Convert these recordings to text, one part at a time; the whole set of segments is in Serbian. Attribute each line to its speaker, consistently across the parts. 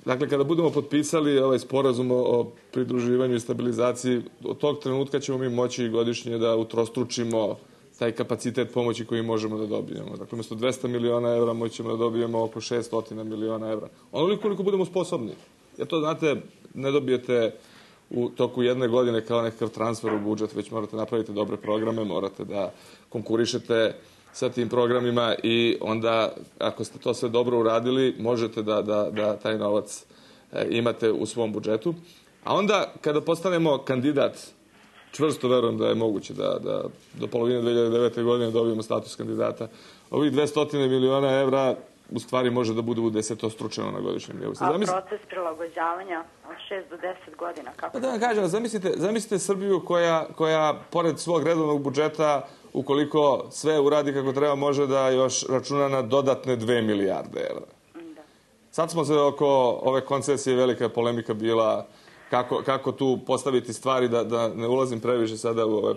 Speaker 1: Dakle, kada budemo potpisali ovaj sporazum o pridruživanju i stabilizaciji, od tog trenutka ćemo mi moći godišnje da utrostručimo taj kapacitet pomoći koji možemo da dobijemo. Dakle, umjesto 200 miliona evra moćemo da dobijemo oko 600 miliona evra. Onoliko koliko budemo sposobni. Jer to, znate, ne dobijete u toku jedne godine kao nekakav transfer u budžet, već morate napraviti dobre programe, morate da konkurišete sa tim programima i onda, ako ste to sve dobro uradili, možete da taj novac imate u svom budžetu. A onda, kada postanemo kandidat, čvrsto verujem da je moguće da do polovine 2009. godine dobijemo status kandidata, ovih 200 miliona evra u stvari može da bude udesetostručeno na godišnjem nivou.
Speaker 2: A proces prilagođavanja od 6 do 10 godina? Kako
Speaker 1: da vam kažem, zamislite Srbiju koja, pored svog redovnog budžeta, ukoliko sve uradi kako treba, može da još računa na dodatne 2 milijarde evra. Sad smo se oko ove koncesije, velika polemika bila kako tu postaviti stvari, da ne ulazim previše sada u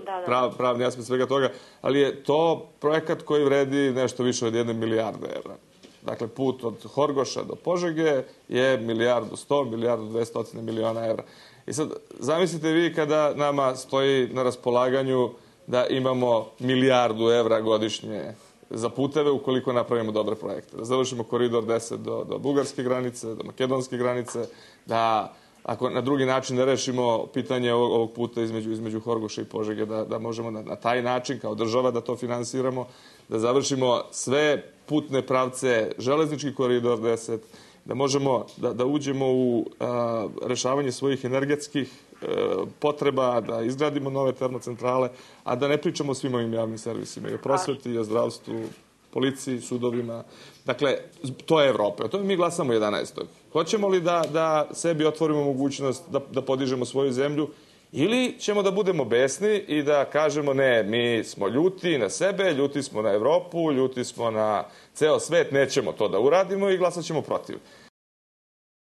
Speaker 1: pravni aspekt svega toga, ali je to projekat koji vredi nešto više od 1 milijarde evra. Dakle, put od Horgoša do Požege je 1.100.000.000, 1.200.000.000 miliona evra. I sad, zamislite vi kada nama stoji na raspolaganju da imamo 1 milijardu evra godišnje za puteve ukoliko napravimo dobre projekte. Da završimo koridor 10 do bugarske granice, do makedonske granice, da ako na drugi način ne rešimo pitanje ovog puta između Horgoša i Požege, da možemo na taj način kao država da to finansiramo, da završimo sve putne pravce, železnički koridor 10, da možemo da uđemo u rešavanje svojih energetskih potreba, da izgradimo nove termocentrale, a da ne pričamo o svim ovim javnim servisima, i o prosveti, i o zdravstvu, policiji, sudovima. Dakle, to je Evropa. O tome mi glasamo 11. Hoćemo li da sebi otvorimo mogućnost da podižemo svoju zemlju, ili ćemo da budemo besni i da kažemo ne, mi smo ljuti na sebe, ljuti smo na Evropu, ljuti smo na ceo svet, nećemo to da uradimo i glasat ćemo protiv.